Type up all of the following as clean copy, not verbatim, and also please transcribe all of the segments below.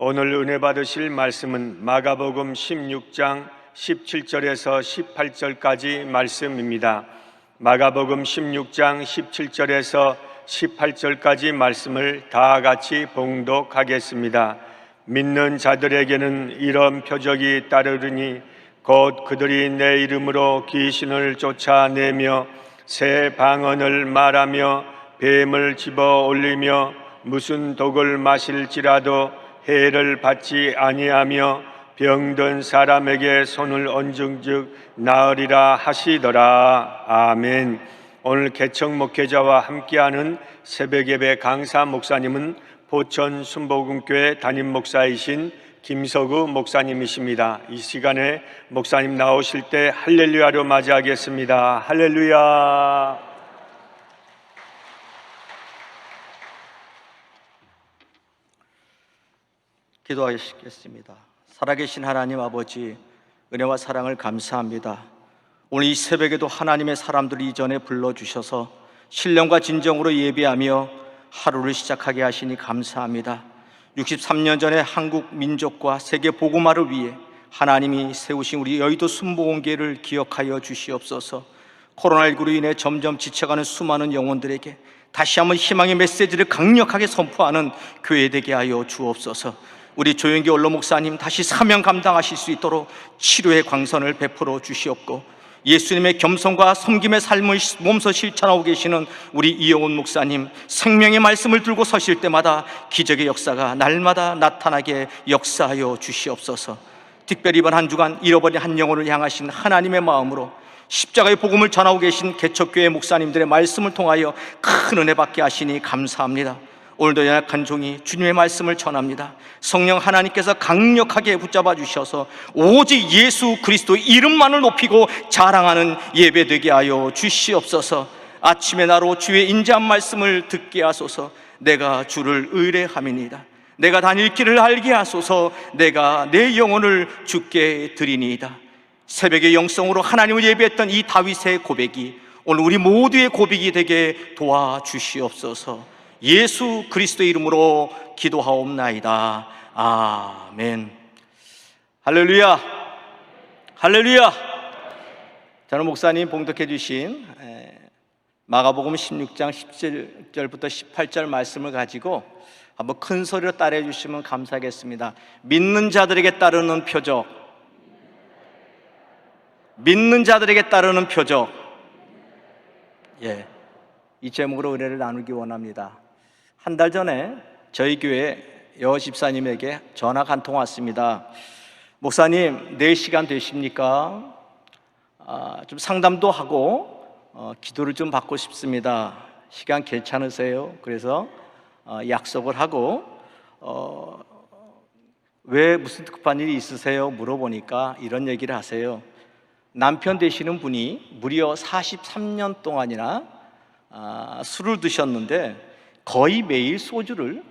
오늘 은혜 받으실 말씀은 마가복음 16장 17절에서 18절까지 말씀입니다. 마가복음 16장 17절에서 18절까지 말씀을 다 같이 봉독하겠습니다. 믿는 자들에게는 이런 표적이 따르리니 곧 그들이 내 이름으로 귀신을 쫓아내며 새 방언을 말하며 뱀을 집어 올리며 무슨 독을 마실지라도 해를 받지 아니하며 병든 사람에게 손을 얹은즉 나으리라 하시더라. 아멘. 오늘 개척 목회자와 함께하는 새벽예배 강사 목사님은 포천 순복음교회 담임 목사이신 김석우 목사님이십니다. 이 시간에 목사님 나오실 때 할렐루야로 맞이하겠습니다. 할렐루야. 기도하시겠습니다. 살아계신 하나님 아버지, 은혜와 사랑을 감사합니다. 오늘 이 새벽에도 하나님의 사람들을 이전에 불러주셔서 신령과 진정으로 예배하며 하루를 시작하게 하시니 감사합니다. 63년 전에 한국 민족과 세계 복음화를 위해 하나님이 세우신 우리 여의도 순복음교회를 기억하여 주시옵소서. 코로나19로 인해 점점 지쳐가는 수많은 영혼들에게 다시 한번 희망의 메시지를 강력하게 선포하는 교회 되게 하여 주옵소서. 우리 조영기 원로 목사님 다시 사명 감당하실 수 있도록 치료의 광선을 베풀어 주시옵고, 예수님의 겸손과 섬김의 삶을 몸소 실천하고 계시는 우리 이영훈 목사님 생명의 말씀을 들고 서실 때마다 기적의 역사가 날마다 나타나게 역사하여 주시옵소서. 특별히 이번 한 주간 잃어버린 한 영혼을 향하신 하나님의 마음으로 십자가의 복음을 전하고 계신 개척교회 목사님들의 말씀을 통하여 큰 은혜 받게 하시니 감사합니다. 오늘도 연약한 종이 주님의 말씀을 전합니다. 성령 하나님께서 강력하게 붙잡아 주셔서 오직 예수 그리스도의 이름만을 높이고 자랑하는 예배 되게 하여 주시옵소서. 아침에 나로 주의 인자한 말씀을 듣게 하소서. 내가 주를 의뢰함이니이다. 내가 다닐 길을 알게 하소서. 내가 내 영혼을 주께 드리니이다. 새벽의 영성으로 하나님을 예배했던 이 다윗의 고백이 오늘 우리 모두의 고백이 되게 도와주시옵소서. 예수 그리스도의 이름으로 기도하옵나이다. 아멘. 할렐루야. 할렐루야. 저는 목사님 봉독해 주신 마가복음 16장 17절부터 18절 말씀을 가지고 한번 큰 소리로 따라해 주시면 감사하겠습니다. 믿는 자들에게 따르는 표적. 믿는 자들에게 따르는 표적. 이 제목으로 은혜를 나누기 원합니다. 한 달 전에 저희 교회 여 집사님에게 전화가 한 통 왔습니다. 목사님, 4시간 되십니까? 좀 상담도 하고 기도를 좀 받고 싶습니다. 시간 괜찮으세요? 그래서 약속을 하고 왜 무슨 급한 일이 있으세요? 물어보니까 이런 얘기를 하세요. 남편 되시는 분이 무려 43년 동안이나 술을 드셨는데 거의 매일 소주를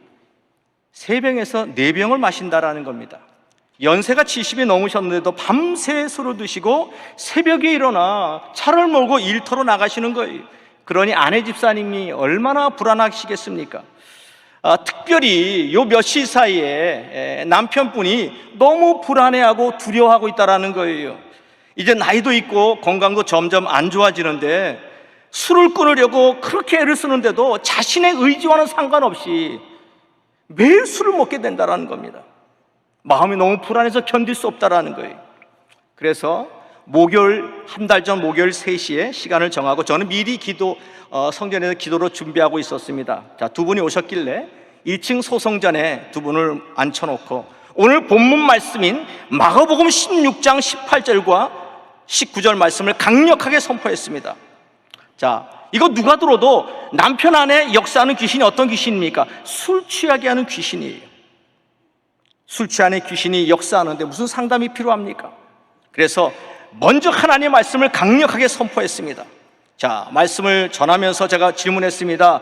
3병에서 4병을 마신다라는 겁니다. 연세가 70이 넘으셨는데도 밤새 술을 드시고 새벽에 일어나 차를 몰고 일터로 나가시는 거예요. 그러니 아내 집사님이 얼마나 불안하시겠습니까? 특별히 요 며칠 사이에 남편분이 너무 불안해하고 두려워하고 있다라는 거예요. 이제 나이도 있고 건강도 점점 안 좋아지는데 술을 끊으려고 그렇게 애를 쓰는데도 자신의 의지와는 상관없이 매일 술을 먹게 된다는 겁니다. 마음이 너무 불안해서 견딜 수 없다는 거예요. 그래서 목요일, 한 달 전 목요일 3시에 시간을 정하고 저는 미리 성전에서 기도로 준비하고 있었습니다. 두 분이 오셨길래 1층 소성전에 두 분을 앉혀놓고 오늘 본문 말씀인 마가복음 16장 18절과 19절 말씀을 강력하게 선포했습니다. 이거 누가 들어도 남편 안에 역사하는 귀신이 어떤 귀신입니까? 술 취하게 하는 귀신이에요. 술 취하는 귀신이 역사하는데 무슨 상담이 필요합니까? 그래서 먼저 하나님의 말씀을 강력하게 선포했습니다. 말씀을 전하면서 제가 질문했습니다.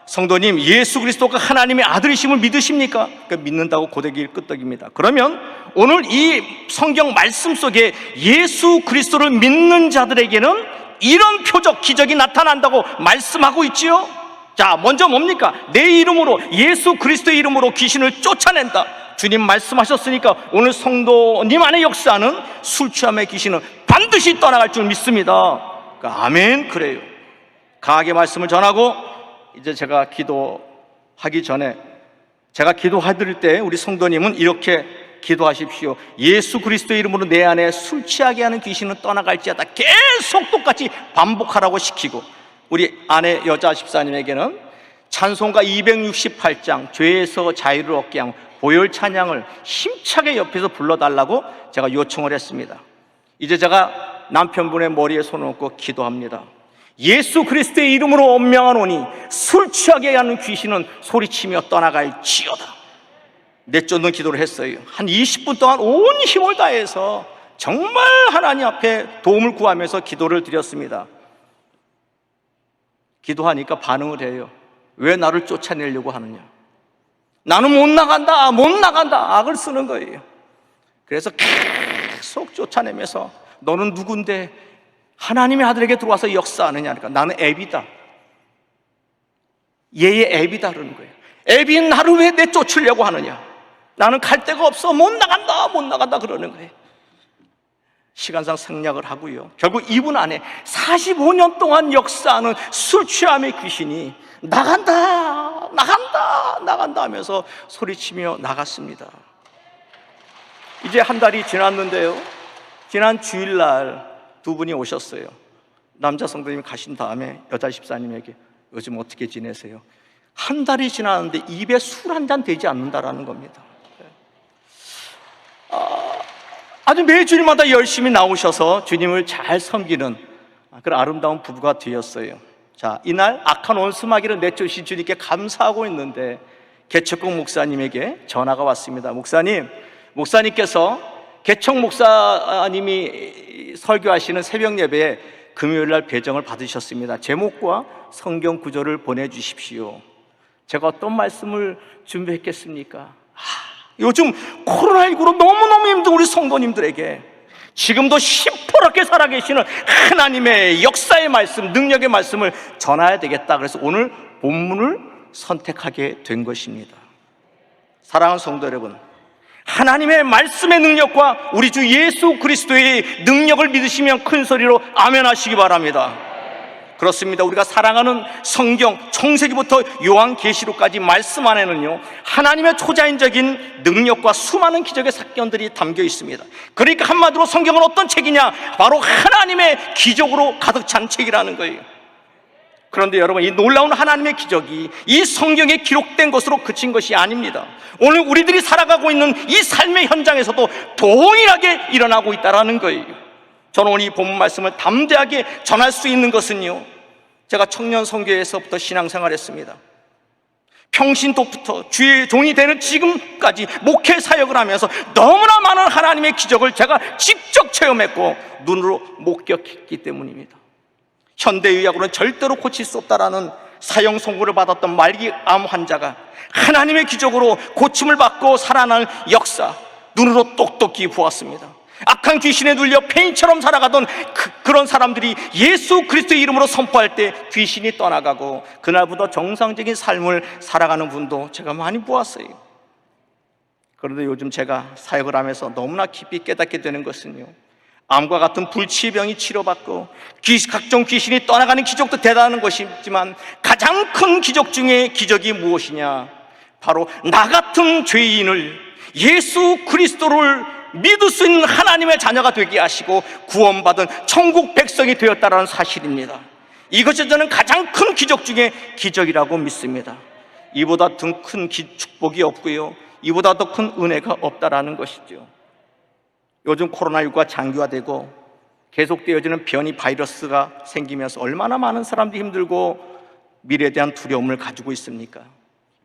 성도님, 예수 그리스도가 하나님의 아들이심을 믿으십니까? 믿는다고 고데기를 끄덕입니다. 그러면 오늘 이 성경 말씀 속에 예수 그리스도를 믿는 자들에게는 이런 표적, 기적이 나타난다고 말씀하고 있지요. 먼저 뭡니까? 내 이름으로, 예수 그리스도의 이름으로 귀신을 쫓아낸다. 주님 말씀하셨으니까 오늘 성도님 안에 역사하는 술 취함의 귀신은 반드시 떠나갈 줄 믿습니다. 그러니까 아멘. 그래요. 강하게 말씀을 전하고 이제 제가 기도하기 전에, 제가 기도해드릴 때 우리 성도님은 이렇게 기도하십시오. 예수 그리스도의 이름으로 내 안에 술 취하게 하는 귀신은 떠나갈지어다. 계속 똑같이 반복하라고 시키고, 우리 아내 여자 집사님에게는 찬송가 268장 죄에서 자유를 얻게 하는 보혈 찬양을 힘차게 옆에서 불러달라고 제가 요청을 했습니다. 이제 제가 남편분의 머리에 손을 얹고 기도합니다. 예수 그리스도의 이름으로 엄명하노니 술 취하게 하는 귀신은 소리치며 떠나갈지어다. 내쫓는 기도를 했어요. 한 20분 동안 온 힘을 다해서 정말 하나님 앞에 도움을 구하면서 기도를 드렸습니다. 기도하니까 반응을 해요. 왜 나를 쫓아내려고 하느냐? 나는 못 나간다, 못 나간다, 악을 쓰는 거예요. 그래서 계속 쫓아내면서 너는 누군데 하나님의 아들에게 들어와서 역사하느냐? 그러니까 나는 애비다, 얘의 애비다 그러는 거예요. 애비인 나를 왜 내쫓으려고 하느냐? 나는 갈 데가 없어, 못 나간다, 못 나간다 그러는 거예요. 시간상 생략을 하고요, 결국 이분 안에 45년 동안 역사하는 술 취함의 귀신이 나간다, 나간다, 나간다 하면서 소리치며 나갔습니다. 이제 한 달이 지났는데요, 지난 주일날 두 분이 오셨어요. 남자 성도님이 가신 다음에 여자 집사님에게 요즘 어떻게 지내세요? 한 달이 지났는데 입에 술 한 잔 되지 않는다라는 겁니다. 아주 매주일마다 열심히 나오셔서 주님을 잘 섬기는 그런 아름다운 부부가 되었어요. 자, 이날 악한 원수마귀를 내쫓으신 주님께 감사하고 있는데 개척국 목사님에게 전화가 왔습니다. 목사님께서 개척 목사님이 설교하시는 새벽 예배에 금요일날 배정을 받으셨습니다. 제목과 성경 구절을 보내주십시오. 제가 어떤 말씀을 준비했겠습니까? 요즘 코로나19로 너무너무 힘든 우리 성도님들에게 지금도 시퍼렇게 살아계시는 하나님의 역사의 말씀, 능력의 말씀을 전해야 되겠다. 그래서 오늘 본문을 선택하게 된 것입니다. 사랑하는 성도 여러분, 하나님의 말씀의 능력과 우리 주 예수 그리스도의 능력을 믿으시면 큰 소리로 아멘 하시기 바랍니다. 그렇습니다. 우리가 사랑하는 성경 창세기부터 요한계시록까지 말씀 안에는요, 하나님의 초자연적인 능력과 수많은 기적의 사건들이 담겨 있습니다. 그러니까 한마디로 성경은 어떤 책이냐? 바로 하나님의 기적으로 가득 찬 책이라는 거예요. 그런데 여러분, 이 놀라운 하나님의 기적이 이 성경에 기록된 것으로 그친 것이 아닙니다. 오늘 우리들이 살아가고 있는 이 삶의 현장에서도 동일하게 일어나고 있다는 거예요. 저는 오늘 이 본문 말씀을 담대하게 전할 수 있는 것은요, 제가 청년 선교에서부터 신앙생활했습니다. 평신도부터 주의 종이 되는 지금까지 목회 사역을 하면서 너무나 많은 하나님의 기적을 제가 직접 체험했고 눈으로 목격했기 때문입니다. 현대의학으로는 절대로 고칠 수 없다라는 사형 선고를 받았던 말기암 환자가 하나님의 기적으로 고침을 받고 살아날 역사 눈으로 똑똑히 보았습니다. 악한 귀신에 눌려 폐인처럼 살아가던 그런 사람들이 예수 그리스도의 이름으로 선포할 때 귀신이 떠나가고 그날부터 정상적인 삶을 살아가는 분도 제가 많이 보았어요. 그런데 요즘 제가 사역을 하면서 너무나 깊이 깨닫게 되는 것은요, 암과 같은 불치병이 치료받고 각종 귀신이 떠나가는 기적도 대단한 것이지만 가장 큰 기적 중에 기적이 무엇이냐? 바로 나 같은 죄인을 예수 그리스도를 믿을 수 있는 하나님의 자녀가 되게 하시고 구원받은 천국 백성이 되었다는 사실입니다. 이것이 저는 가장 큰 기적 중에 기적이라고 믿습니다. 이보다 더 큰 축복이 없고요, 이보다 더 큰 은혜가 없다라는 것이죠. 요즘 코로나19가 장기화되고 계속되어지는 변이 바이러스가 생기면서 얼마나 많은 사람들이 힘들고 미래에 대한 두려움을 가지고 있습니까?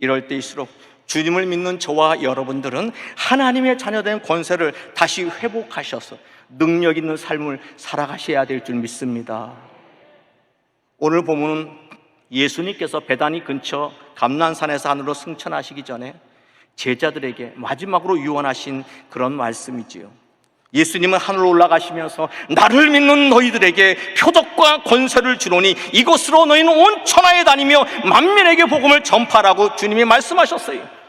이럴 때일수록 주님을 믿는 저와 여러분들은 하나님의 자녀된 권세를 다시 회복하셔서 능력 있는 삶을 살아가셔야 될 줄 믿습니다. 오늘 보면은 예수님께서 베다니 근처 감난산에서 하늘로 승천하시기 전에 제자들에게 마지막으로 유언하신 그런 말씀이지요. 예수님은 하늘로 올라가시면서 나를 믿는 너희들에게 표적과 권세를 주노니 이것으로 너희는 온 천하에 다니며 만민에게 복음을 전파라고 주님이 말씀하셨어요.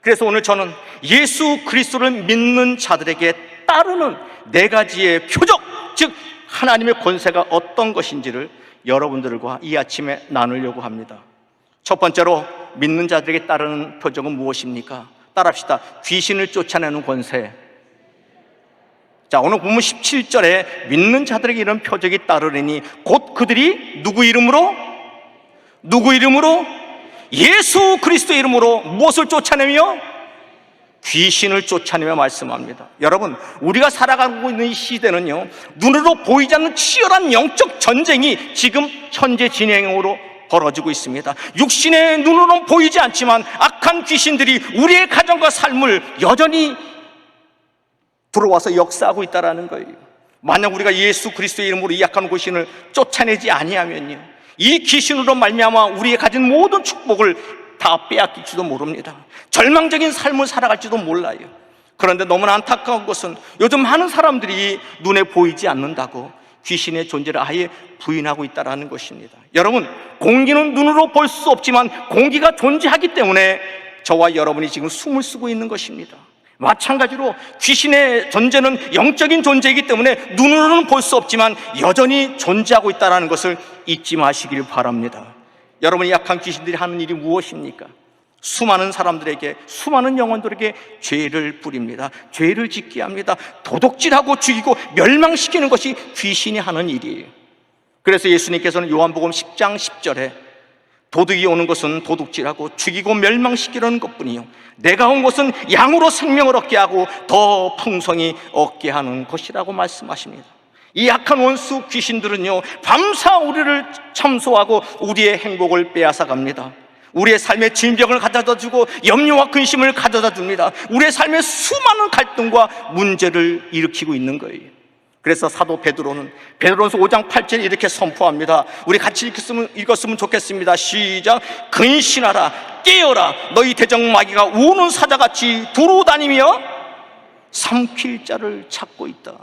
그래서 오늘 저는 예수 그리스도를 믿는 자들에게 따르는 네 가지의 표적, 즉 하나님의 권세가 어떤 것인지를 여러분들과 이 아침에 나누려고 합니다. 첫 번째로 믿는 자들에게 따르는 표적은 무엇입니까? 따라합시다. 귀신을 쫓아내는 권세. 자, 오늘 보면 17절에 믿는 자들에게 이런 표적이 따르리니 곧 그들이 누구 이름으로? 누구 이름으로? 예수 그리스도의 이름으로 무엇을 쫓아내며? 귀신을 쫓아내며 말씀합니다. 여러분, 우리가 살아가고 있는 이 시대는요, 눈으로 보이지 않는 치열한 영적 전쟁이 지금 현재 진행으로 벌어지고 있습니다. 육신의 눈으로는 보이지 않지만 악한 귀신들이 우리의 가정과 삶을 여전히 들어와서 역사하고 있다는 거예요. 만약 우리가 예수 그리스도의 이름으로 이 악한 귀신을 쫓아내지 아니하면요, 이 귀신으로 말미암아 우리의 가진 모든 축복을 다 빼앗길지도 모릅니다. 절망적인 삶을 살아갈지도 몰라요. 그런데 너무나 안타까운 것은 요즘 많은 사람들이 눈에 보이지 않는다고 귀신의 존재를 아예 부인하고 있다는 것입니다. 여러분, 공기는 눈으로 볼 수 없지만 공기가 존재하기 때문에 저와 여러분이 지금 숨을 쉬고 있는 것입니다. 마찬가지로 귀신의 존재는 영적인 존재이기 때문에 눈으로는 볼 수 없지만 여전히 존재하고 있다는 것을 잊지 마시길 바랍니다. 여러분이 약한 귀신들이 하는 일이 무엇입니까? 수많은 사람들에게, 수많은 영혼들에게 죄를 뿌립니다. 죄를 짓게 합니다. 도둑질하고 죽이고 멸망시키는 것이 귀신이 하는 일이에요. 그래서 예수님께서는 요한복음 10장 10절에 도둑이 오는 것은 도둑질하고 죽이고 멸망시키려는 것뿐이요, 내가 온 것은 양으로 생명을 얻게 하고 더 풍성히 얻게 하는 것이라고 말씀하십니다. 이 악한 원수 귀신들은요, 밤사 우리를 참소하고 우리의 행복을 빼앗아 갑니다. 우리의 삶에 질병을 가져다 주고 염려와 근심을 가져다 줍니다. 우리의 삶에 수많은 갈등과 문제를 일으키고 있는 거예요. 그래서 사도 베드로는 베드로전서 5장 8절에 이렇게 선포합니다. 우리 같이 읽었으면 좋겠습니다. 시작. 근신하라, 깨어라, 너희 대적 마귀가 우는 사자같이 두루 다니며 삼킬 자를 찾고 있다.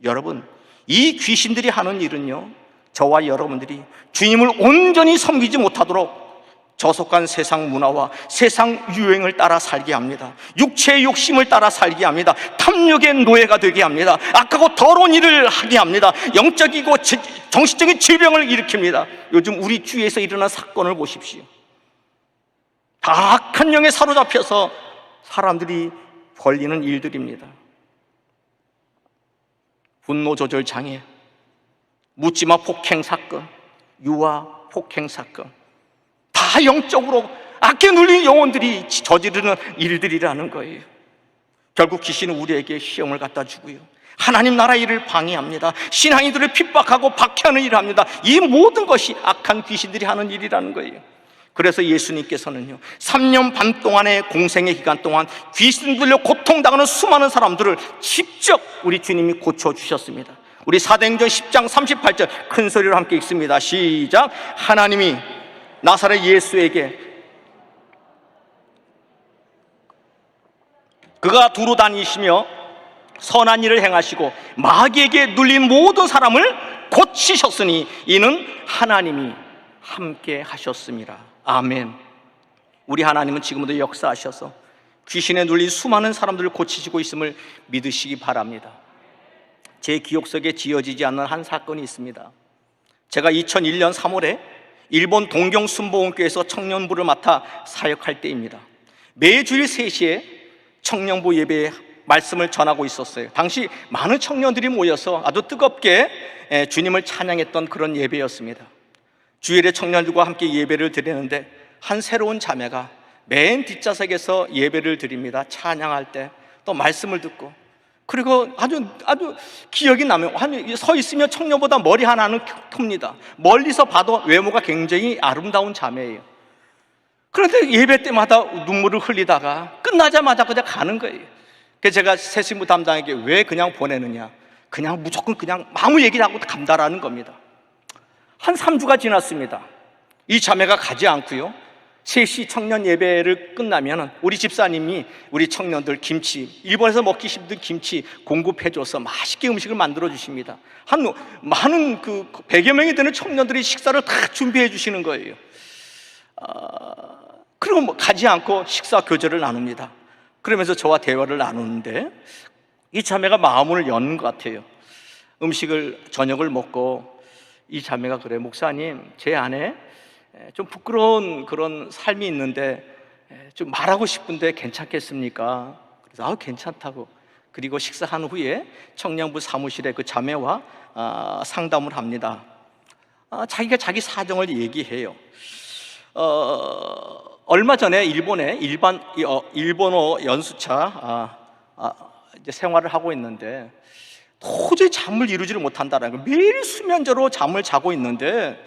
여러분, 이 귀신들이 하는 일은요, 저와 여러분들이 주님을 온전히 섬기지 못하도록 저속한 세상 문화와 세상 유행을 따라 살게 합니다. 육체의 욕심을 따라 살게 합니다. 탐욕의 노예가 되게 합니다. 악하고 더러운 일을 하게 합니다. 영적이고 정신적인 질병을 일으킵니다. 요즘 우리 주위에서 일어난 사건을 보십시오. 다 악한 영에 사로잡혀서 사람들이 벌리는 일들입니다. 분노 조절 장애, 묻지마 폭행 사건, 유아 폭행 사건, 다 영적으로 악에 눌린 영혼들이 저지르는 일들이라는 거예요. 결국 귀신은 우리에게 시험을 갖다 주고요, 하나님 나라 일을 방해합니다. 신앙인들을 핍박하고 박해하는 일을 합니다. 이 모든 것이 악한 귀신들이 하는 일이라는 거예요. 그래서 예수님께서는요, 3년 반 동안의 공생의 기간 동안 귀신 들려 고통당하는 수많은 사람들을 직접 우리 주님이 고쳐주셨습니다. 우리 사도행전 10장 38절 큰 소리로 함께 읽습니다. 시작. 하나님이 나사렛 예수에게 그가 두루 다니시며 선한 일을 행하시고 마귀에게 눌린 모든 사람을 고치셨으니 이는 하나님이 함께 하셨습니다. 아멘. 우리 하나님은 지금도 역사하셔서 귀신에 눌린 수많은 사람들을 고치시고 있음을 믿으시기 바랍니다. 제 기억 속에 지어지지 않는 한 사건이 있습니다. 제가 2001년 3월에 일본 동경 순복음교회에서 청년부를 맡아 사역할 때입니다. 매주일 3시에 청년부 예배에 말씀을 전하고 있었어요. 당시 많은 청년들이 모여서 아주 뜨겁게 주님을 찬양했던 그런 예배였습니다. 주일에 청년들과 함께 예배를 드리는데 한 새로운 자매가 맨 뒷좌석에서 예배를 드립니다. 찬양할 때 또 말씀을 듣고, 그리고 아주 기억이 나면 서 있으면 청년보다 머리 하나는 큽니다. 멀리서 봐도 외모가 굉장히 아름다운 자매예요. 그런데 예배 때마다 눈물을 흘리다가 끝나자마자 그냥 가는 거예요. 그래서 제가 새신부 담당에게 왜 그냥 보내느냐, 그냥 무조건 그냥 아무 얘기를 하고 간다라는 겁니다. 한 3주가 지났습니다. 이 자매가 가지 않고요, 3시 청년 예배를 끝나면 우리 집사님이 우리 청년들 김치, 일본에서 먹기 힘든 김치 공급해줘서 맛있게 음식을 만들어 주십니다. 많은 100여 명이 되는 청년들이 식사를 다 준비해 주시는 거예요. 그리고 뭐 가지 않고 식사 교제를 나눕니다. 그러면서 저와 대화를 나누는데 이 자매가 마음을 여는 것 같아요. 저녁을 먹고 이 자매가 그래, 목사님, 제 안에 좀 부끄러운 그런 삶이 있는데 좀 말하고 싶은데 괜찮겠습니까? 그래서 괜찮다고. 그리고 식사한 후에 청년부 사무실에 그 자매와 상담을 합니다. 자기가 자기 사정을 얘기해요. 얼마 전에 일본에 일본어 연수차 이제 생활을 하고 있는데 도저히 잠을 이루지를 못한다는 거예요. 매일 수면제로 잠을 자고 있는데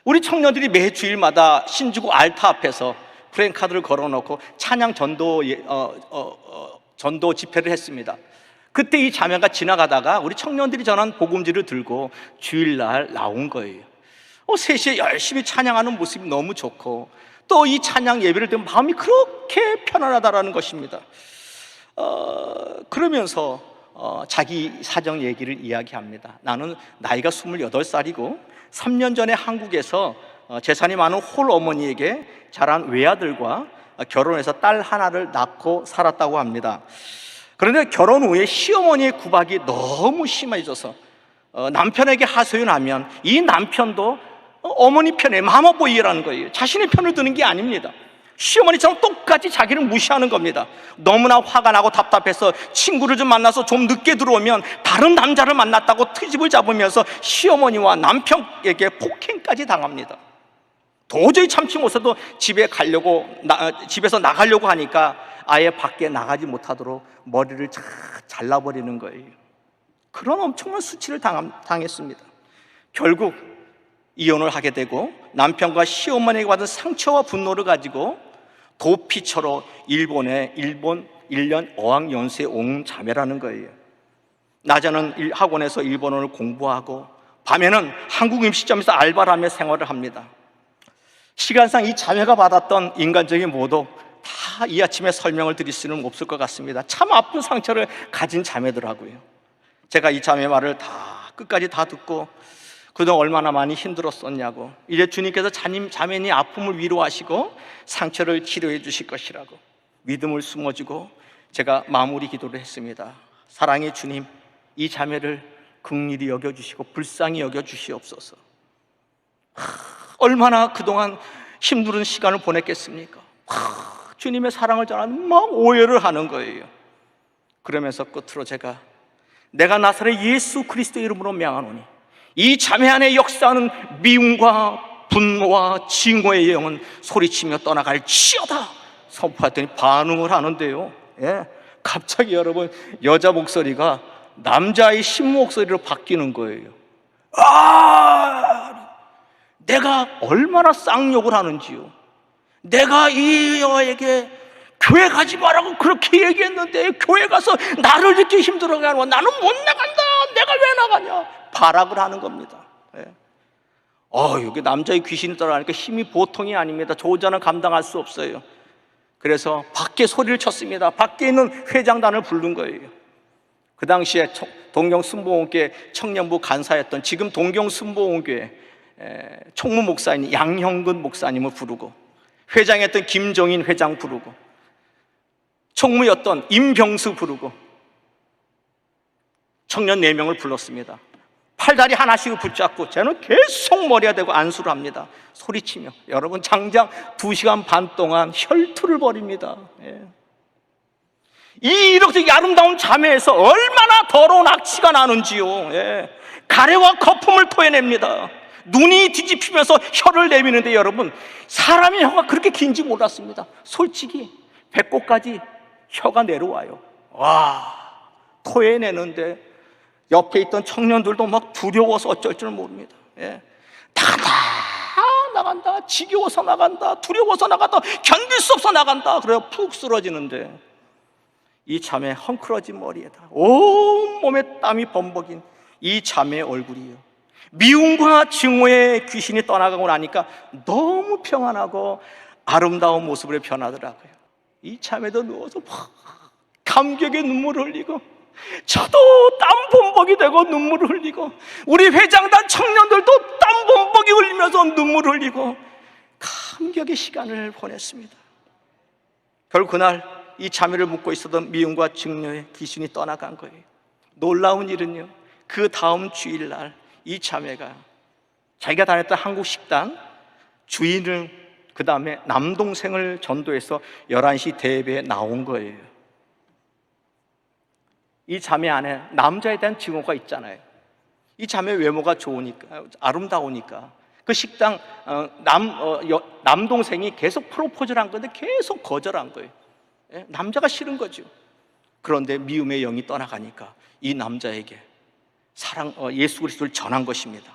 우리 청년들이 매 주일마다 신주구 알타 앞에서 프랜카드를 걸어놓고 찬양 전도 집회를 했습니다. 그때 이 자매가 지나가다가 우리 청년들이 전한 복음지를 들고 주일날 나온 거예요. 3시에 열심히 찬양하는 모습이 너무 좋고 또 이 찬양 예배를 들으면 마음이 그렇게 편안하다라는 것입니다. 그러면서 자기 사정 얘기를 이야기합니다. 나는 나이가 28살이고 3년 전에 한국에서 재산이 많은 홀 어머니에게 자란 외아들과 결혼해서 딸 하나를 낳고 살았다고 합니다. 그런데 결혼 후에 시어머니의 구박이 너무 심해져서 남편에게 하소연하면 이 남편도 어머니 편에 마마보이라는 거예요. 자신의 편을 드는 게 아닙니다. 시어머니처럼 똑같이 자기를 무시하는 겁니다. 너무나 화가 나고 답답해서 친구를 좀 만나서 좀 늦게 들어오면 다른 남자를 만났다고 트집을 잡으면서 시어머니와 남편에게 폭행까지 당합니다. 도저히 참지 못해도 집에서 나가려고 하니까 아예 밖에 나가지 못하도록 머리를 잘라버리는 거예요. 그런 엄청난 수치를 당했습니다. 결국 이혼을 하게 되고 남편과 시어머니에게 받은 상처와 분노를 가지고 도피처로 일본 1년 어학연수에 온 자매라는 거예요. 낮에는 학원에서 일본어를 공부하고 밤에는 한국 음식점에서 알바를 하며 생활을 합니다. 시간상 이 자매가 받았던 인간적인 모독 다 이 아침에 설명을 드릴 수는 없을 것 같습니다. 참 아픈 상처를 가진 자매더라고요. 제가 이 자매 말을 끝까지 다 듣고 그동안 얼마나 많이 힘들었었냐고, 이제 주님께서 자매니 아픔을 위로하시고 상처를 치료해 주실 것이라고 믿음을 숨어주고 제가 마무리 기도를 했습니다. 사랑의 주님, 이 자매를 긍휼히 여겨주시고 불쌍히 여겨주시옵소서. 얼마나 그동안 힘든 시간을 보냈겠습니까? 주님의 사랑을 전하는 막 오해를 하는 거예요. 그러면서 끝으로 내가 나사렛 예수 그리스도 이름으로 명하노니 이 자매 안에 역사하는 미움과 분노와 징후의 영은 소리치며 떠나갈지어다 선포했더니 반응을 하는데요. 갑자기 여러분 여자 목소리가 남자의 신 목소리로 바뀌는 거예요. 내가 얼마나 쌍욕을 하는지요. 내가 이 여에게 교회 가지 말라고 그렇게 얘기했는데 교회 가서 나를 이렇게 힘들어하게 하는 거야. 나는 못 나간다. 내가 왜 나가냐. 발악을 하는 겁니다. 여기 남자의 귀신이 따라하니까 힘이 보통이 아닙니다. 저 혼자는 감당할 수 없어요. 그래서 밖에 소리를 쳤습니다. 밖에 있는 회장단을 부른 거예요. 그 당시에 동경순복음교회 청년부 간사였던 지금 동경순복음교회 총무 목사인 양형근 목사님을 부르고 회장이었던 김정인 회장 부르고 총무였던 임병수 부르고 청년 4명을 불렀습니다. 팔다리 하나씩을 붙잡고 저는 계속 머리가 대고 안수를 합니다. 소리치며 여러분 장장 2시간 반 동안 혈투를 벌입니다. 이렇게 아름다운 자매에서 얼마나 더러운 악취가 나는지요. 가래와 거품을 토해냅니다. 눈이 뒤집히면서 혀를 내미는데 여러분 사람의 혀가 그렇게 긴지 몰랐습니다. 솔직히 배꼽까지 혀가 내려와요. 토해내는데 옆에 있던 청년들도 막 두려워서 어쩔 줄 모릅니다. 나간다, 지겨워서 나간다, 두려워서 나간다, 견딜 수 없어 나간다. 그래요. 푹 쓰러지는데 이 자매 헝클어진 머리에다 온몸에 땀이 범벅인 이 자매의 얼굴이요, 미움과 증오의 귀신이 떠나가고 나니까 너무 평안하고 아름다운 모습으로 변하더라고요. 이 자매도 누워서 막 감격의 눈물을 흘리고 저도 땀 범벅이 되고 눈물을 흘리고 우리 회장단 청년들도 땀 범벅이 흘리면서 눈물을 흘리고 감격의 시간을 보냈습니다. 결국 그날 이 자매를 묶고 있었던 미움과 증려의 귀신이 떠나간 거예요. 놀라운 일은요, 그 다음 주일날 이 자매가 자기가 다녔던 한국 식당 주인을, 그 다음에 남동생을 전도해서 11시 대예배에 나온 거예요. 이 자매 안에 남자에 대한 증오가 있잖아요. 이 자매 외모가 좋으니까, 아름다우니까 그 식당 남동생이 계속 프로포즈를 한 건데 계속 거절한 거예요. 남자가 싫은 거죠. 그런데 미움의 영이 떠나가니까 이 남자에게 예수 그리스도를 전한 것입니다.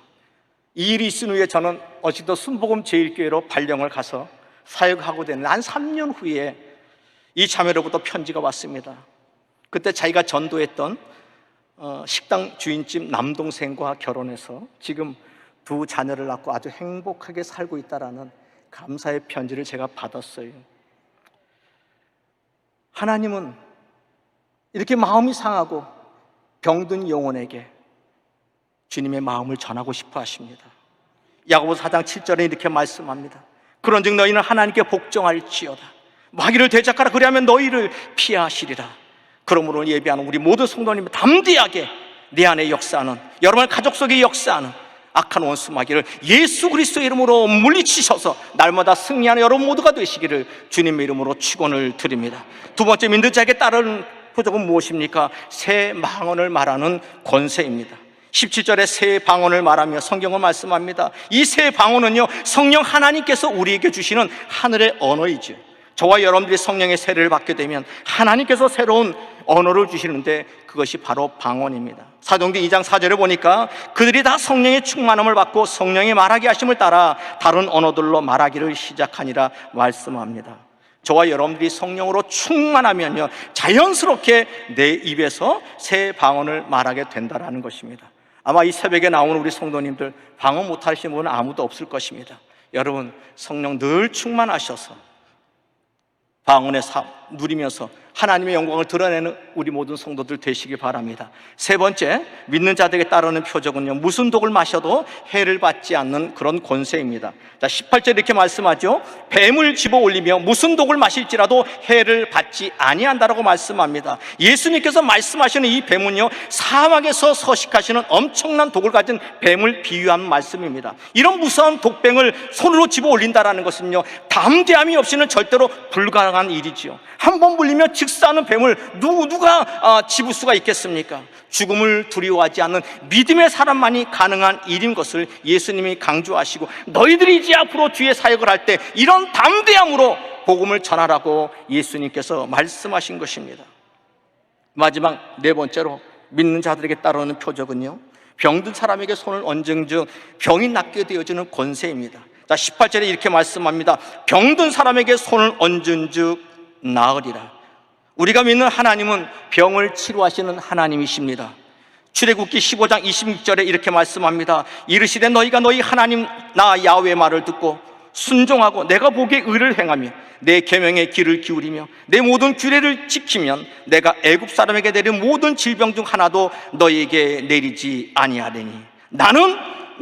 이 일이 있은 후에 저는 어제도 순복음 제일교회로 발령을 가서 사역하고 되는 한 3년 후에 이 자매로부터 편지가 왔습니다. 그때 자기가 전도했던 식당 주인집 남동생과 결혼해서 지금 2 자녀를 낳고 아주 행복하게 살고 있다라는 감사의 편지를 제가 받았어요. 하나님은 이렇게 마음이 상하고 병든 영혼에게 주님의 마음을 전하고 싶어 하십니다. 야고보서 4장 7절에 이렇게 말씀합니다. 그런즉 너희는 하나님께 복종할지어다. 마귀를 대적하라. 그리하면 너희를 피하시리라. 그러므로 예배하는 우리 모든 성도님 담대하게 내 안에 역사하는, 여러분의 가족 속에 역사하는 악한 원수 마귀를 예수 그리스도의 이름으로 물리치셔서 날마다 승리하는 여러분 모두가 되시기를 주님의 이름으로 축원을 드립니다. 두 번째, 믿는 자에게 따르는 표적은 무엇입니까? 새 방언을 말하는 권세입니다. 17절에 새 방언을 말하며 성경은 말씀합니다. 이 새 방언은요, 성령 하나님께서 우리에게 주시는 하늘의 언어이죠. 저와 여러분들이 성령의 세례를 받게 되면 하나님께서 새로운 언어를 주시는데 그것이 바로 방언입니다. 사도행전 2장 4절에 보니까 그들이 다 성령의 충만함을 받고 성령의 말하게 하심을 따라 다른 언어들로 말하기를 시작하니라 말씀합니다. 저와 여러분들이 성령으로 충만하면요, 자연스럽게 내 입에서 새 방언을 말하게 된다는 것입니다. 아마 이 새벽에 나오는 우리 성도님들 방언 못하시는 분은 아무도 없을 것입니다. 여러분, 성령 늘 충만하셔서 방언의 누리면서 하나님의 영광을 드러내는 우리 모든 성도들 되시기 바랍니다. 세 번째, 믿는 자들에게 따르는 표적은요, 무슨 독을 마셔도 해를 받지 않는 그런 권세입니다. 자, 18절 이렇게 말씀하죠. 뱀을 집어 올리며 무슨 독을 마실지라도 해를 받지 아니한다라고 말씀합니다. 예수님께서 말씀하시는 이 뱀은요, 사막에서 서식하시는 엄청난 독을 가진 뱀을 비유한 말씀입니다. 이런 무서운 독뱀을 손으로 집어 올린다라는 것은요, 담대함이 없이는 절대로 불가능한 일이지요. 한 번 물리면 직사하는 뱀을 누가 집을 수가 있겠습니까? 죽음을 두려워하지 않는 믿음의 사람만이 가능한 일인 것을 예수님이 강조하시고, 너희들이 이제 앞으로 주의 사역을 할 때 이런 담대함으로 복음을 전하라고 예수님께서 말씀하신 것입니다. 마지막 네 번째로 믿는 자들에게 따르는 표적은요, 병든 사람에게 손을 얹은즉 병이 낫게 되어지는 권세입니다. 자, 18절에 이렇게 말씀합니다. 병든 사람에게 손을 얹은즉 나으리라. 우리가 믿는 하나님은 병을 치료하시는 하나님이십니다. 출애굽기 15장 26절에 이렇게 말씀합니다. 이르시되 너희가 너희 하나님 나 야훼의 말을 듣고 순종하고 내가 보기에 의를 행하며 내 계명에 귀를 기울이며 내 모든 규례를 지키면 내가 애굽 사람에게 내린 모든 질병 중 하나도 너희에게 내리지 아니하리니 나는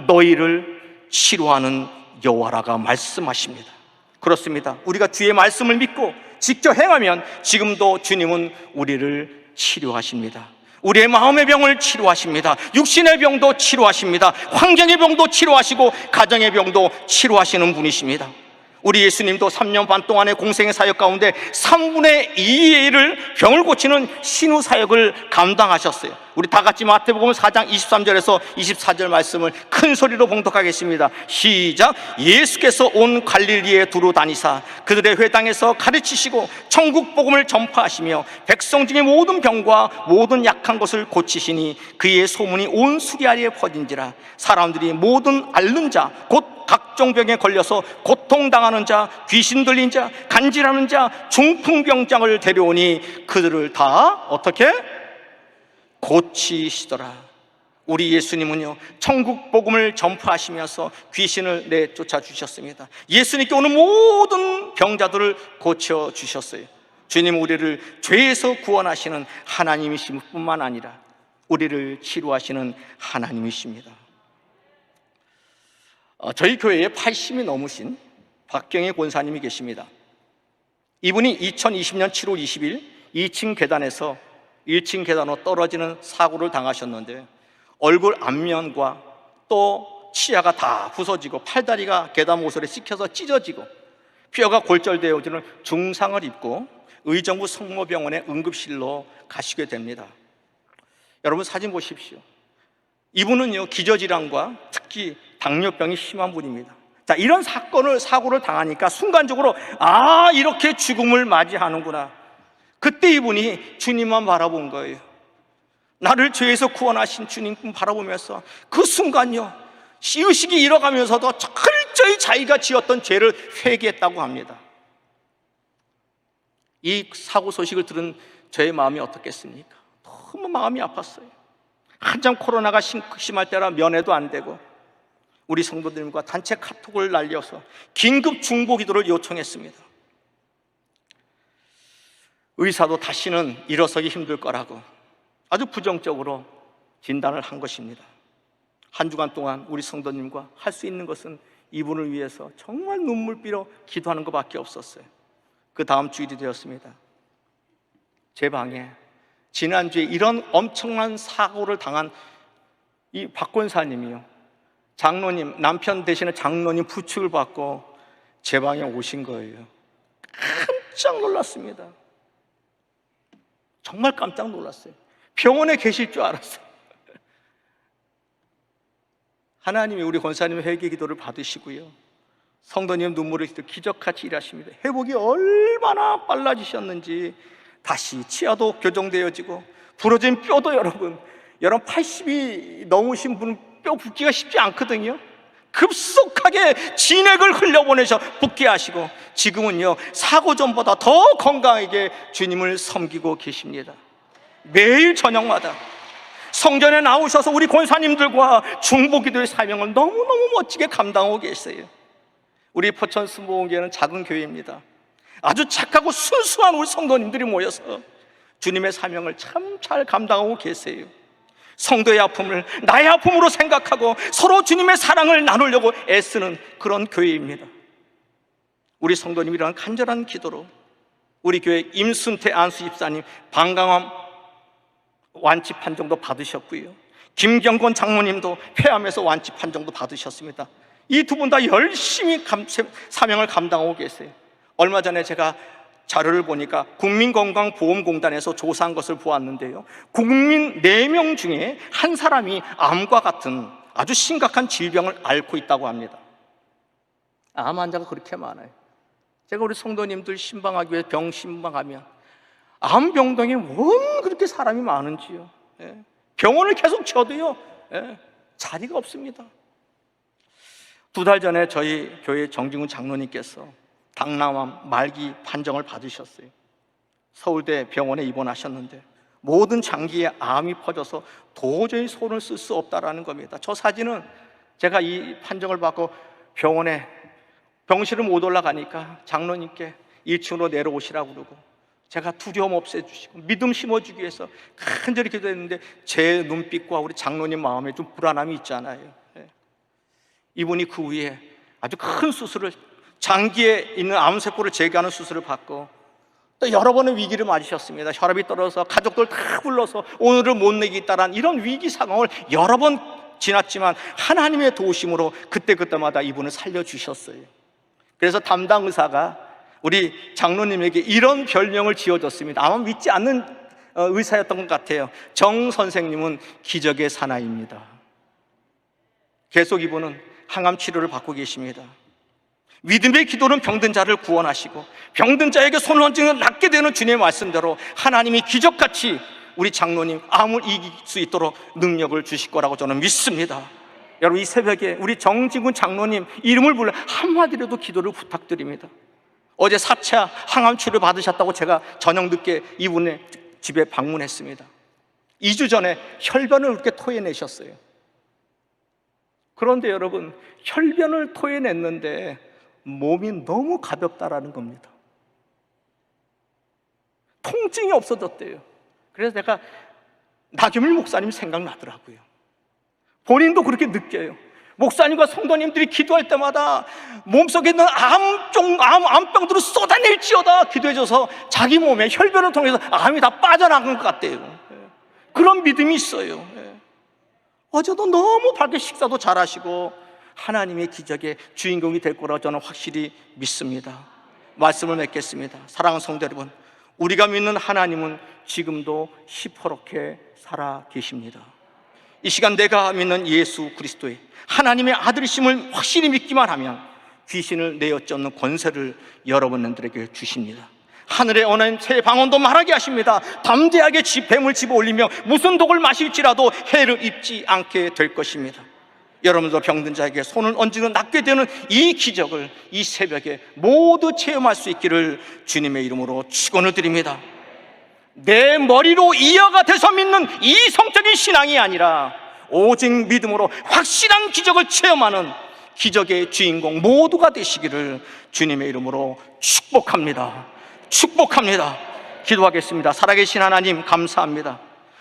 너희를 치료하는 여호와라가 말씀하십니다. 그렇습니다. 우리가 주의 말씀을 믿고 직접 행하면 지금도 주님은 우리를 치료하십니다. 우리의 마음의 병을 치료하십니다. 육신의 병도 치료하십니다. 환경의 병도 치료하시고 가정의 병도 치료하시는 분이십니다. 우리 예수님도 3년 반 동안의 공생의 사역 가운데 3분의 2의 일을 병을 고치는 신우 사역을 감당하셨어요. 우리 다 같이 마태복음 4장 23절에서 24절 말씀을 큰 소리로 봉독하겠습니다. 시작. 예수께서 온 갈릴리에 두루 다니사 그들의 회당에서 가르치시고 천국 복음을 전파하시며 백성 중에 모든 병과 모든 약한 것을 고치시니 그의 소문이 온 수리아리에 퍼진지라. 사람들이 모든 앓는 자 곧 각종 병에 걸려서 고통당하는 자, 귀신 들린 자, 간질하는 자, 중풍병장을 데려오니 그들을 다 어떻게? 고치시더라. 우리 예수님은요, 천국 복음을 전파하시면서 귀신을 내쫓아 주셨습니다. 예수님께 오는 모든 병자들을 고쳐 주셨어요. 주님, 우리를 죄에서 구원하시는 하나님이실 뿐만 아니라 우리를 치료하시는 하나님이십니다. 저희 교회에 80이 넘으신 박경희 권사님이 계십니다. 이분이 2020년 7월 20일 2층 계단에서 1층 계단으로 떨어지는 사고를 당하셨는데 얼굴 앞면과 또 치아가 다 부서지고 팔다리가 계단 모서리에 찍혀서 찢어지고 뼈가 골절되어지는 중상을 입고 의정부 성모병원의 응급실로 가시게 됩니다. 여러분 사진 보십시오. 이분은요 기저질환과 특히 당뇨병이 심한 분입니다. 자, 이런 사고를 당하니까 순간적으로 이렇게 죽음을 맞이하는구나. 그때 이분이 주님만 바라본 거예요. 나를 죄에서 구원하신 주님 바라보면서 그 순간요 의식이 잃어가면서도 철저히 자기가 지었던 죄를 회개했다고 합니다. 이 사고 소식을 들은 저의 마음이 어떻겠습니까? 너무 마음이 아팠어요. 한참 코로나가 심할 때라 면회도 안 되고 우리 성도들과 단체 카톡을 날려서 긴급 중보 기도를 요청했습니다. 의사도 다시는 일어서기 힘들 거라고 아주 부정적으로 진단을 한 것입니다. 한 주간 동안 우리 성도님과 할 수 있는 것은 이분을 위해서 정말 눈물비로 기도하는 것밖에 없었어요. 그 다음 주일이 되었습니다. 제 방에 지난주에 이런 엄청난 사고를 당한 이 박 권사님이요, 장로님, 남편 대신에 장로님 부축을 받고 제 방에 오신 거예요. 깜짝 놀랐습니다. 정말 깜짝 놀랐어요. 병원에 계실 줄 알았어요. 하나님이 우리 권사님의 회개 기도를 받으시고요, 성도님 눈물을 기적같이 일하십니다. 회복이 얼마나 빨라지셨는지 다시 치아도 교정되어지고 부러진 뼈도 여러분 80이 넘으신 분은 뼈 붓기가 쉽지 않거든요. 급속하게 진액을 흘려보내셔 붓게 하시고 지금은요 사고 전보다 더 건강하게 주님을 섬기고 계십니다. 매일 저녁마다 성전에 나오셔서 우리 권사님들과 중보기도의 사명을 너무너무 멋지게 감당하고 계세요. 우리 포천 순복음교회는 작은 교회입니다. 아주 착하고 순수한 우리 성도님들이 모여서 주님의 사명을 참 잘 감당하고 계세요. 성도의 아픔을 나의 아픔으로 생각하고 서로 주님의 사랑을 나누려고 애쓰는 그런 교회입니다. 우리 성도님이랑 간절한 기도로 우리 교회 임순태 안수 집사님 방광암 완치 판정도 받으셨고요, 김경건 장모님도 폐암에서 완치 판정도 받으셨습니다. 이 두 분 다 열심히 사명을 감당하고 계세요. 얼마 전에 제가 자료를 보니까 국민건강보험공단에서 조사한 것을 보았는데요, 국민 4명 중에 한 사람이 암과 같은 아주 심각한 질병을 앓고 있다고 합니다. 암 환자가 그렇게 많아요. 제가 우리 성도님들 신방하기 위해 병 신방하면 암병동에 원 그렇게 사람이 많은지요. 병원을 계속 쳐도요 자리가 없습니다. 2달 전에 저희 교회 정진훈 장로님께서 당나암 말기 판정을 받으셨어요. 서울대 병원에 입원하셨는데 모든 장기에 암이 퍼져서 도저히 손을 쓸 수 없다라는 겁니다. 저 사진은 제가 이 판정을 받고 병원에 병실을 못 올라가니까 장로님께 1층으로 내려오시라고 그러고 제가 두려움 없애주시고 믿음 심어주기 위해서 간절히 기도했는데 제 눈빛과 우리 장로님 마음에 좀 불안함이 있잖아요. 이분이 그 후에 아주 큰 수술을, 장기에 있는 암세포를 제거하는 수술을 받고 또 여러 번의 위기를 맞으셨습니다. 혈압이 떨어져서 가족들 다 불러서 오늘을 못 내겠다라는 이런 위기 상황을 여러 번 지났지만 하나님의 도우심으로 그때마다 이분을 살려주셨어요. 그래서 담당 의사가 우리 장로님에게 이런 별명을 지어줬습니다. 아마 믿지 않는 의사였던 것 같아요. 정 선생님은 기적의 사나이입니다. 계속 이분은 항암 치료를 받고 계십니다. 믿음의 기도는 병든 자를 구원하시고 병든 자에게 손을 얹으면 낫게 되는 주님의 말씀대로 하나님이 기적같이 우리 장로님 암을 이길 수 있도록 능력을 주실 거라고 저는 믿습니다. 여러분, 이 새벽에 우리 정진군 장로님 이름을 불러 한마디라도 기도를 부탁드립니다. 어제 4차 항암 치료 받으셨다고 제가 저녁 늦게 이분의 집에 방문했습니다. 2주 전에 혈변을 그렇게 토해내셨어요. 그런데 여러분, 혈변을 토해냈는데 몸이 너무 가볍다라는 겁니다. 통증이 없어졌대요. 그래서 내가 나경일 목사님 생각나더라고요. 본인도 그렇게 느껴요. 목사님과 성도님들이 기도할 때마다 몸속에 있는 암병들을 쏟아낼지어다 기도해줘서 자기 몸에 혈변을 통해서 암이 다 빠져나간 것 같대요. 그런 믿음이 있어요. 어제도 너무 밝게 식사도 잘하시고 하나님의 기적의 주인공이 될 거라고 저는 확실히 믿습니다. 말씀을 맺겠습니다. 사랑하는 성도 여러분, 우리가 믿는 하나님은 지금도 시퍼렇게 살아 계십니다. 이 시간 내가 믿는 예수 그리스도의 하나님의 아들이심을 확실히 믿기만 하면 귀신을 내어쫓는 권세를 여러분들에게 주십니다. 하늘의 언한 새 방언도 말하게 하십니다. 담대하게 뱀을 집어 올리며 무슨 독을 마실지라도 해를 입지 않게 될 것입니다. 여러분도 병든 자에게 손을 얹으면 낫게 되는 이 기적을 이 새벽에 모두 체험할 수 있기를 주님의 이름으로 축원을 드립니다. 내 머리로 이해가 돼서 믿는 이성적인 신앙이 아니라 오직 믿음으로 확실한 기적을 체험하는 기적의 주인공 모두가 되시기를 주님의 이름으로 축복합니다. 축복합니다. 기도하겠습니다. 살아계신 하나님 감사합니다.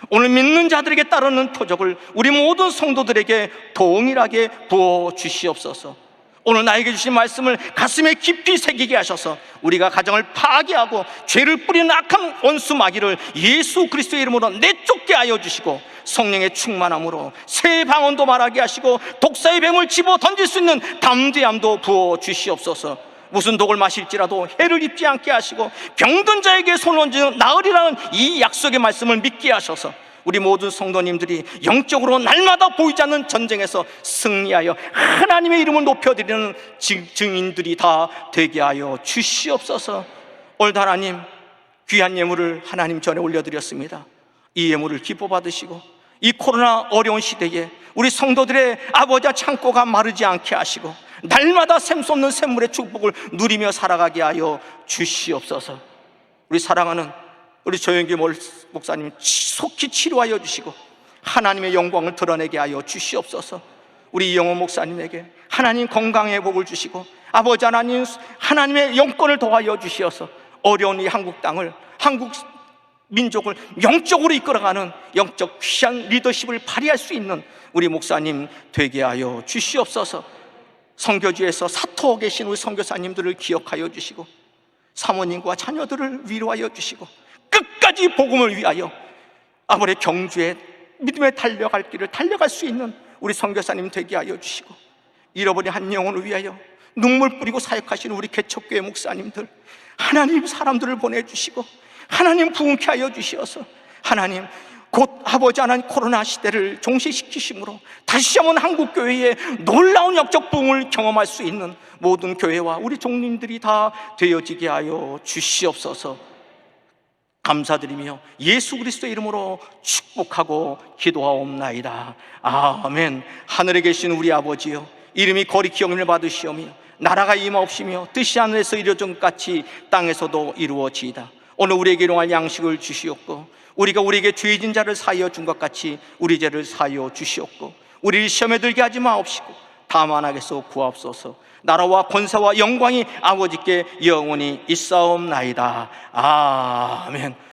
오늘 믿는 자들에게 따르는 표적을 우리 모든 성도들에게 동일하게 부어 주시옵소서. 오늘 나에게 주신 말씀을 가슴에 깊이 새기게 하셔서 우리가 가정을 파괴하고 죄를 뿌리는 악한 원수 마귀를 예수 그리스도의 이름으로 내쫓게 하여 주시고, 성령의 충만함으로 새 방언도 말하게 하시고 독사의 뱀을 집어 던질 수 있는 담대함도 부어 주시옵소서. 무슨 독을 마실지라도 해를 입지 않게 하시고 병든 자에게 손을 얹으면 나으리라는 이 약속의 말씀을 믿게 하셔서 우리 모든 성도님들이 영적으로 날마다 보이지 않는 전쟁에서 승리하여 하나님의 이름을 높여드리는 증인들이 다 되게 하여 주시옵소서. 오늘도 하나님 귀한 예물을 하나님 전에 올려드렸습니다. 이 예물을 기뻐 받으시고 이 코로나 어려운 시대에 우리 성도들의 아버지와 창고가 마르지 않게 하시고 날마다 샘솟는 샘물의 축복을 누리며 살아가게 하여 주시옵소서. 우리 사랑하는 우리 조영기 목사님 속히 치료하여 주시고 하나님의 영광을 드러내게 하여 주시옵소서. 우리 이영호 목사님에게 하나님 건강의 복을 주시고 아버지 하나님 하나님의 영권을 더하여 주시어서 어려운 이 한국 땅을, 한국 민족을 영적으로 이끌어가는 영적 귀한 리더십을 발휘할 수 있는 우리 목사님 되게 하여 주시옵소서. 선교지에서 사토 계신 우리 선교사님들을 기억하여 주시고 사모님과 자녀들을 위로하여 주시고 끝까지 복음을 위하여 아버지 경주에 믿음에 달려갈 길을 달려갈 수 있는 우리 선교사님 되게 하여 주시고, 잃어버린 한 영혼을 위하여 눈물 뿌리고 사역하시는 우리 개척교회 목사님들 하나님 사람들을 보내주시고 하나님 부흥케 하여 주시어서 하나님 곧 아버지 하나님 코로나 시대를 종식시키심으로 다시 한번 한국교회에 놀라운 역적 부흥을 경험할 수 있는 모든 교회와 우리 종님들이 다 되어지게 하여 주시옵소서. 감사드리며 예수 그리스도의 이름으로 축복하고 기도하옵나이다. 아멘. 하늘에 계신 우리 아버지여, 이름이 거리 기억을 받으시오며 나라가 임하옵시며 뜻이 하늘에서 이루어진 것 같이 땅에서도 이루어지이다. 오늘 우리에게 일용할 양식을 주시옵고 우리가 우리에게 죄진 자를 사하여 준 것 같이 우리 죄를 사하여 주시옵고 우리를 시험에 들게 하지 마옵시고 다만 악에서 구하옵소서. 나라와 권세와 영광이 아버지께 영원히 있사옵나이다. 아멘.